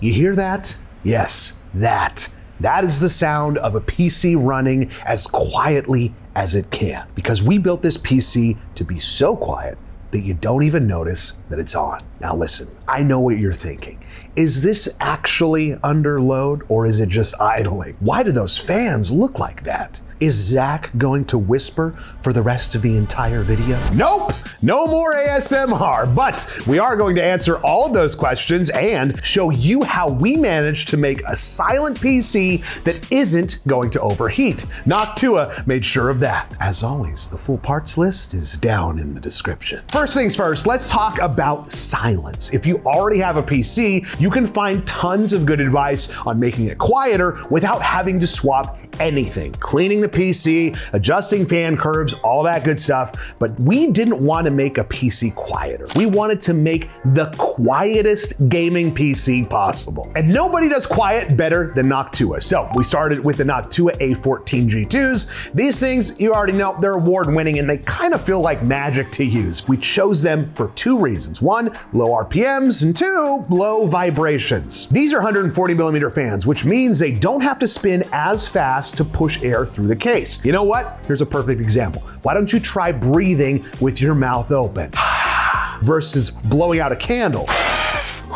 You hear that? Yes, that. That is the sound of a PC running as quietly as it can, because we built this PC to be so quiet that you don't even notice that it's on. Now listen, I know what you're thinking. Is this actually under load or is it just idling? Why do those fans look like that? Is Zach going to whisper for the rest of the entire video? Nope, no more ASMR, but we are going to answer all of those questions and show you how we managed to make a silent PC that isn't going to overheat. Noctua made sure of that. As always, the full parts list is down in the description. First things first, let's talk about silence. If you already have a PC, you can find tons of good advice on making it quieter without having to swap anything. Cleaning the PC, adjusting fan curves, all that good stuff. But we didn't want to make a PC quieter. We wanted to make the quietest gaming PC possible. And nobody does quiet better than Noctua. So we started with the Noctua A14 G2s. These things, you already know, they're award winning and they kind of feel like magic to use. We chose them for two reasons. One, low RPMs, and two, low vibrations. These are 140mm fans, which means they don't have to spin as fast to push air through the case. You know what? Here's a perfect example. Why don't you try breathing with your mouth open versus blowing out a candle?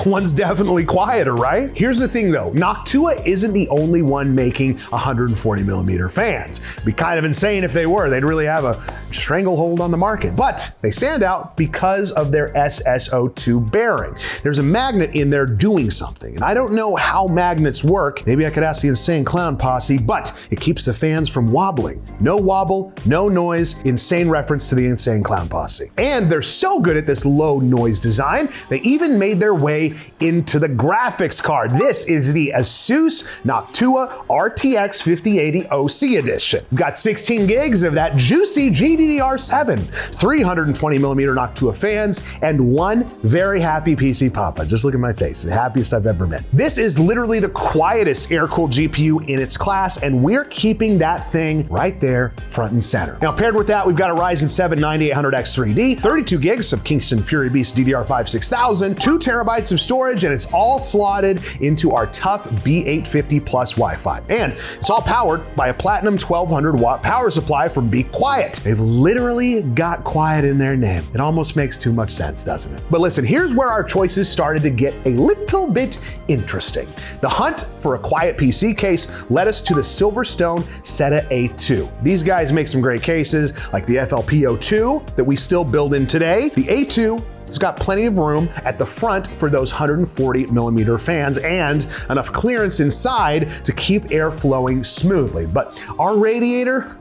One's definitely quieter, right? Here's the thing though, Noctua isn't the only one making 140mm fans. It'd be kind of insane if they were. They'd really have a stranglehold on the market. But they stand out because of their SSO2 bearing. There's a magnet in there doing something, and I don't know how magnets work. Maybe I could ask the Insane Clown Posse, but it keeps the fans from wobbling. No wobble, no noise, insane reference to the Insane Clown Posse. And they're so good at this low noise design, they even made their way into the graphics card. This is the ASUS Noctua RTX 5080 OC edition. We've got 16 gigs of that juicy GDDR7, 320mm Noctua fans, and one very happy PC Papa. Just look at my face, the happiest I've ever been. This is literally the quietest air-cooled GPU in its class, and we're keeping that thing right there front and center. Now paired with that, we've got a Ryzen 7 9800X3D, 32 gigs of Kingston Fury Beast DDR5 6000, 2 terabytes of storage, and it's all slotted into our tough B850 Plus Wi-Fi. And it's all powered by a platinum 1200 watt power supply from Be Quiet. They've literally got quiet in their name. It almost makes too much sense, doesn't it? But listen, here's where our choices started to get a little bit interesting. The hunt for a quiet PC case led us to the Silverstone Seta A2. These guys make some great cases, like the FLP02 that we still build in today. The A2, it's got plenty of room at the front for those 140mm fans and enough clearance inside to keep air flowing smoothly. But our radiator,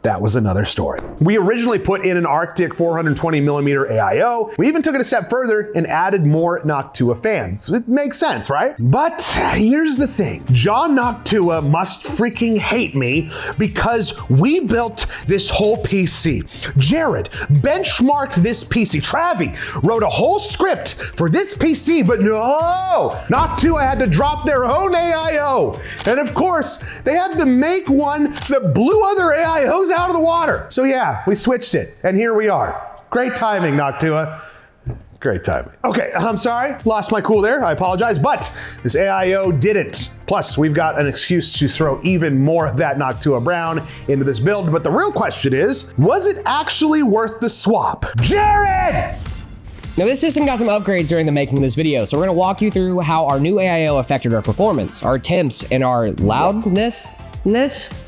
that was another story. We originally put in an Arctic 420mm AIO. We even took it a step further and added more Noctua fans. It makes sense, right? But here's the thing. John Noctua must freaking hate me because we built this whole PC. Jared benchmarked this PC. Travi wrote a whole script for this PC, but no! Noctua had to drop their own AIO. And of course, they had to make one that blew other AIOs out of the water. So yeah, we switched it, and here we are. Great timing, Noctua. Great timing. Okay, I'm sorry, lost my cool there, I apologize, but this AIO didn't. Plus, we've got an excuse to throw even more of that Noctua Brown into this build, but the real question is, was it actually worth the swap? Jared! Now this system got some upgrades during the making of this video, so we're gonna walk you through how our new AIO affected our performance, our temps, and our loudness.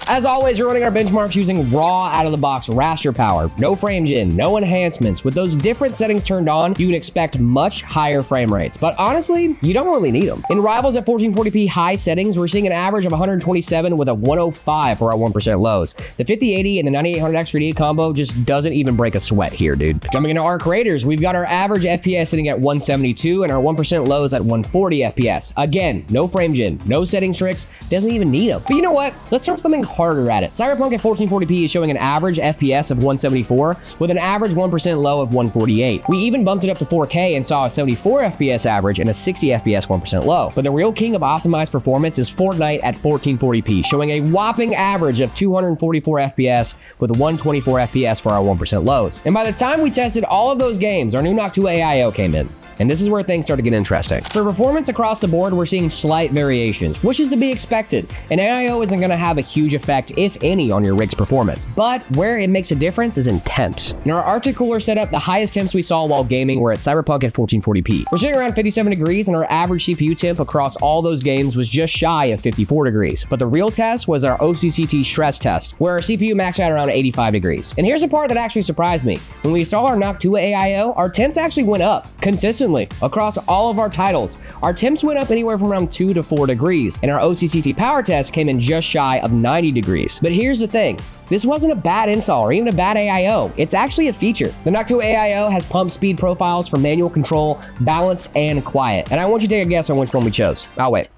As always, we're running our benchmarks using raw out-of-the-box raster power, no frame gen, no enhancements. With those different settings turned on, you can expect much higher frame rates, but honestly, you don't really need them. In Rivals at 1440p high settings, we're seeing an average of 127 with a 105 for our 1% lows. The 5080 and the 9800X3D combo just doesn't even break a sweat here, dude. Jumping into our creators, we've got our average FPS sitting at 172 and our 1% lows at 140 FPS. Again, no frame gen, no settings tricks, doesn't even need them. But you know what? Let's throw something harder at it. Cyberpunk at 1440p is showing an average FPS of 174 with an average 1% low of 148. We even bumped it up to 4K and saw a 74 FPS average and a 60 FPS 1% low. But the real king of optimized performance is Fortnite at 1440p, showing a whopping average of 244 FPS with 124 FPS for our 1% lows. And by the time we tested all of those games, our new Noctua AIO came in. And this is where things start to get interesting. For performance across the board, we're seeing slight variations, which is to be expected. And AIO isn't going to have a huge effect, if any, on your rig's performance. But where it makes a difference is in temps. In our Arctic cooler setup, the highest temps we saw while gaming were at Cyberpunk at 1440p. We're sitting around 57 degrees, and our average CPU temp across all those games was just shy of 54 degrees. But the real test was our OCCT stress test, where our CPU maxed out around 85 degrees. And here's the part that actually surprised me. When we saw our Noctua AIO, our temps actually went up consistently across all of our titles. Our temps went up anywhere from around 2 to 4 degrees, and our OCCT power test came in just shy of 90 degrees. But here's the thing. This wasn't a bad install or even a bad AIO. It's actually a feature. The Noctua AIO has pump speed profiles for manual control, balanced, and quiet. And I want you to take a guess on which one we chose. I'll wait.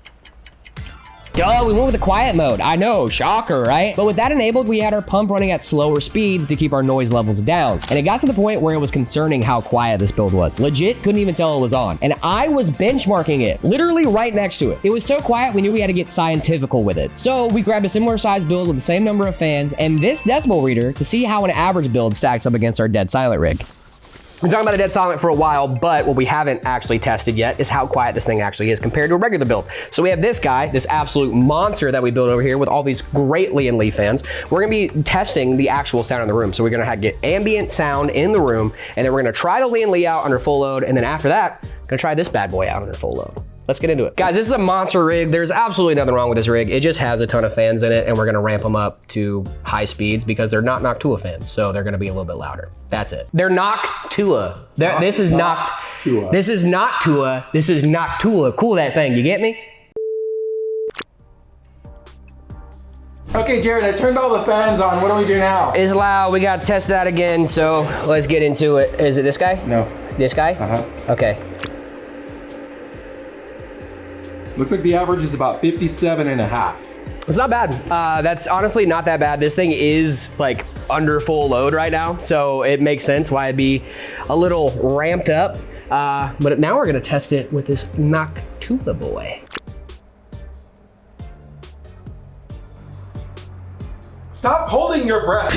Duh, we went with the quiet mode. I know, shocker, right? But with that enabled, we had our pump running at slower speeds to keep our noise levels down. And it got to the point where it was concerning how quiet this build was. Legit, couldn't even tell it was on. And I was benchmarking it, literally right next to it. It was so quiet, we knew we had to get scientifical with it. So we grabbed a similar size build with the same number of fans and this decibel reader to see how an average build stacks up against our dead silent rig. We've been talking about the dead silent for a while, but what we haven't actually tested yet is how quiet this thing actually is compared to a regular build. So we have this guy, this absolute monster that we built over here with all these great Lee and Lee fans. We're gonna be testing the actual sound in the room. So we're gonna get ambient sound in the room, and then we're gonna try the Lee and Lee out under full load, and then after that, gonna try this bad boy out under full load. Let's get into it. Guys, this is a monster rig. There's absolutely nothing wrong with this rig. It just has a ton of fans in it, and we're gonna ramp them up to high speeds because they're not Noctua fans, so they're gonna be a little bit louder. That's it. They're Noctua. This is Noctua. This is Noctua. This is Noctua. Cool that thing, you get me? Okay, Jared, I turned all the fans on. What do we do now? It's loud. We gotta test that again, so let's get into it. Is it this guy? No. This guy? Uh-huh. Okay. Looks like the average is about 57.5. It's not bad. That's honestly not that bad. This thing is like under full load right now, so it makes sense why it'd be a little ramped up. But now we're gonna test it with this Noctua boy. Stop holding your breath.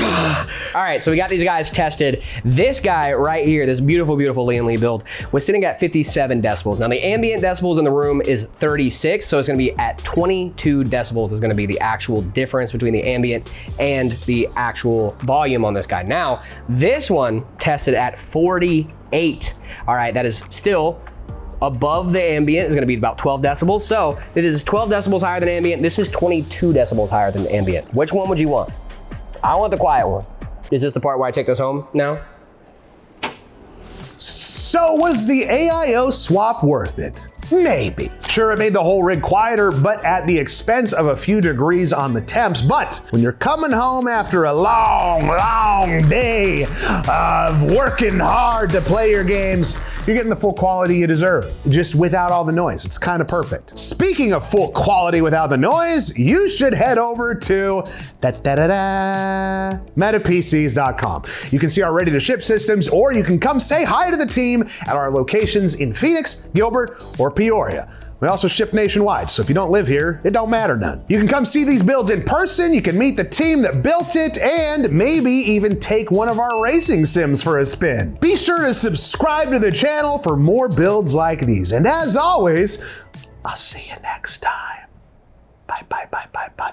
All right, so we got these guys tested. This guy right here, this beautiful, beautiful Lee and Lee build, was sitting at 57 decibels. Now the ambient decibels in the room is 36, so it's gonna be at 22 decibels is gonna be the actual difference between the ambient and the actual volume on this guy. Now, this one tested at 48. All right, that is still above the ambient, is gonna be about 12 decibels. So this is 12 decibels higher than ambient. This is 22 decibels higher than ambient. Which one would you want? I want the quiet one. Is this the part where I take this home now? So was the AIO swap worth it? Maybe. Sure, it made the whole rig quieter, but at the expense of a few degrees on the temps. But when you're coming home after a long, long day of working hard to play your games, you're getting the full quality you deserve, just without all the noise. It's kind of perfect. Speaking of full quality without the noise, you should head over to metapcs.com. You can see our ready to ship systems, or you can come say hi to the team at our locations in Phoenix, Gilbert, or Peoria. We also ship nationwide, so if you don't live here, it don't matter none. You can come see these builds in person, you can meet the team that built it, and maybe even take one of our racing sims for a spin. Be sure to subscribe to the channel for more builds like these. And as always, I'll see you next time. Bye, bye, bye, bye, bye.